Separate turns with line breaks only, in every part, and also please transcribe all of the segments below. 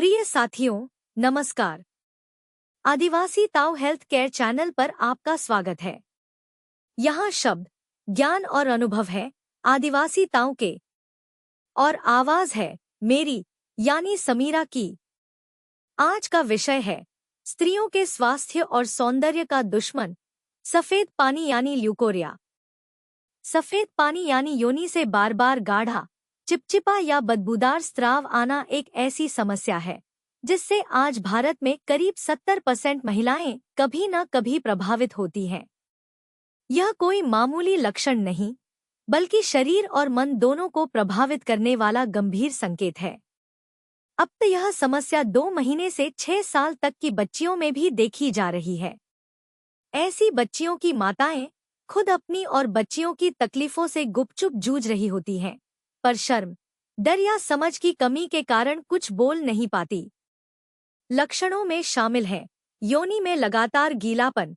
प्रिय साथियों, नमस्कार। आदिवासी ताऊ हेल्थ केयर चैनल पर आपका स्वागत है। यहाँ शब्द, ज्ञान और अनुभव है आदिवासी ताऊ के, और आवाज है मेरी यानी समीरा की। आज का विषय है स्त्रियों के स्वास्थ्य और सौंदर्य का दुश्मन, सफेद पानी यानी ल्यूकोरिया। सफेद पानी यानी योनि से बार बार गाढ़ा, चिपचिपा या बदबूदार स्राव आना एक ऐसी समस्या है जिससे आज भारत में करीब 70% महिलाएं कभी न कभी प्रभावित होती हैं। यह कोई मामूली लक्षण नहीं, बल्कि शरीर और मन दोनों को प्रभावित करने वाला गंभीर संकेत है। अब तो यह समस्या 2 महीने से 6 साल तक की बच्चियों में भी देखी जा रही है। ऐसी बच्चियों की माताएं खुद अपनी और बच्चियों की तकलीफों से गुपचुप जूझ रही होती हैं, पर शर्म, डर या समझ की कमी के कारण कुछ बोल नहीं पाती। लक्षणों में शामिल हैं योनि में लगातार गीलापन,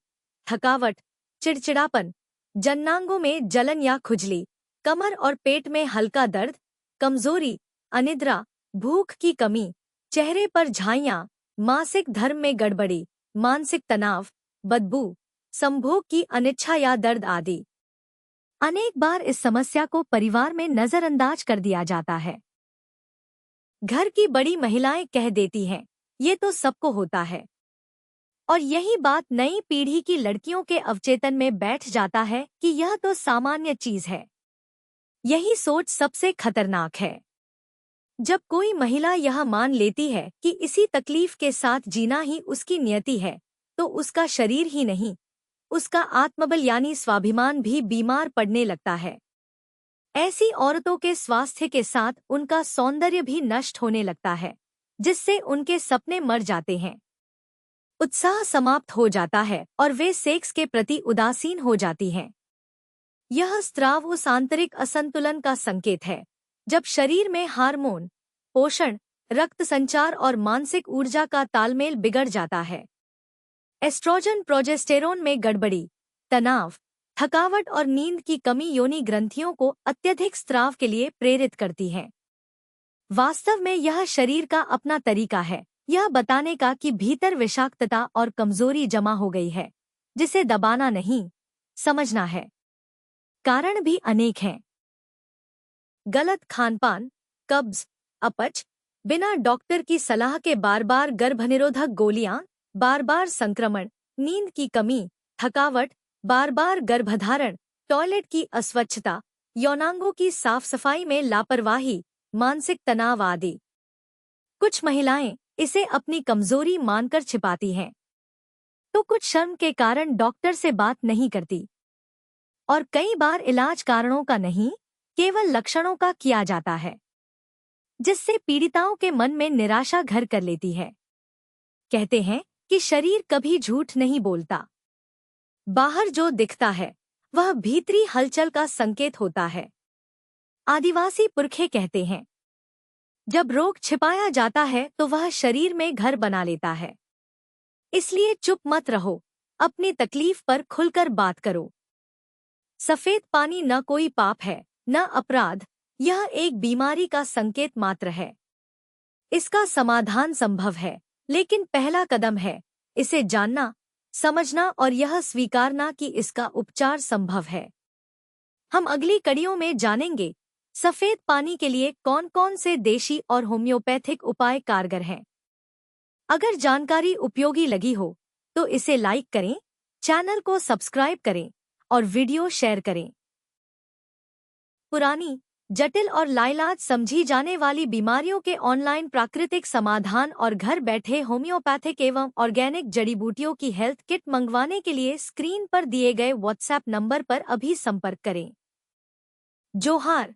थकावट, चिड़चिड़ापन, जननांगों में जलन या खुजली, कमर और पेट में हल्का दर्द, कमजोरी, अनिद्रा, भूख की कमी, चेहरे पर झाइयां, मासिक धर्म में गड़बड़ी, मानसिक तनाव, बदबू, संभोग की अनिच्छा या दर्द आदि। अनेक बार इस समस्या को परिवार में नजरअंदाज कर दिया जाता है। घर की बड़ी महिलाएं कह देती हैं, ये तो सबको होता है, और यही बात नई पीढ़ी की लड़कियों के अवचेतन में बैठ जाता है कि यह तो सामान्य चीज है। यही सोच सबसे खतरनाक है। जब कोई महिला यह मान लेती है कि इसी तकलीफ के साथ जीना ही उसकी नियति है, तो उसका शरीर ही नहीं, उसका आत्मबल यानी स्वाभिमान भी बीमार पड़ने लगता है। ऐसी औरतों के स्वास्थ्य के साथ उनका सौंदर्य भी नष्ट होने लगता है, जिससे उनके सपने मर जाते हैं, उत्साह समाप्त हो जाता है और वे सेक्स के प्रति उदासीन हो जाती हैं। यह स्राव उस आंतरिक असंतुलन का संकेत है जब शरीर में हार्मोन, पोषण, रक्त संचार और मानसिक ऊर्जा का तालमेल बिगड़ जाता है। एस्ट्रोजन प्रोजेस्टेरोन में गड़बड़ी, तनाव, थकावट और नींद की कमी योनि ग्रंथियों को अत्यधिक स्राव के लिए प्रेरित करती है। वास्तव में यह शरीर का अपना तरीका है यह बताने का कि भीतर विषाक्तता और कमजोरी जमा हो गई है, जिसे दबाना नहीं, समझना है। कारण भी अनेक हैं। गलत खानपान, कब्ज, अपच, बिना डॉक्टर की सलाह के बार बार गर्भनिरोधक गोलियां, बार बार संक्रमण, नींद की कमी, थकावट, बार बार गर्भधारण, टॉयलेट की अस्वच्छता, यौनांगों की साफ सफाई में लापरवाही, मानसिक तनाव आदि। कुछ महिलाएं इसे अपनी कमजोरी मानकर छिपाती हैं, तो कुछ शर्म के कारण डॉक्टर से बात नहीं करती, और कई बार इलाज कारणों का नहीं, केवल लक्षणों का किया जाता है, जिससे पीड़िताओं के मन में निराशा घर कर लेती है। कहते हैं कि शरीर कभी झूठ नहीं बोलता। बाहर जो दिखता है वह भीतरी हलचल का संकेत होता है। आदिवासी पुरखे कहते हैं, जब रोग छिपाया जाता है तो वह शरीर में घर बना लेता है। इसलिए चुप मत रहो, अपनी तकलीफ पर खुलकर बात करो। सफेद पानी न कोई पाप है, न अपराध, यह एक बीमारी का संकेत मात्र है। इसका समाधान संभव है, लेकिन पहला कदम है इसे जानना, समझना और यह स्वीकारना कि इसका उपचार संभव है। हम अगली कड़ियों में जानेंगे सफेद पानी के लिए कौन कौन से देशी और होम्योपैथिक उपाय कारगर हैं। अगर जानकारी उपयोगी लगी हो तो इसे लाइक करें, चैनल को सब्सक्राइब करें और वीडियो शेयर करें। पुरानी, जटिल और लाइलाज समझी जाने वाली बीमारियों के ऑनलाइन प्राकृतिक समाधान और घर बैठे होम्योपैथिक एवं ऑर्गेनिक जड़ी बूटियों की हेल्थ किट मंगवाने के लिए स्क्रीन पर दिए गए व्हाट्सएप नंबर पर अभी संपर्क करें। जोहार।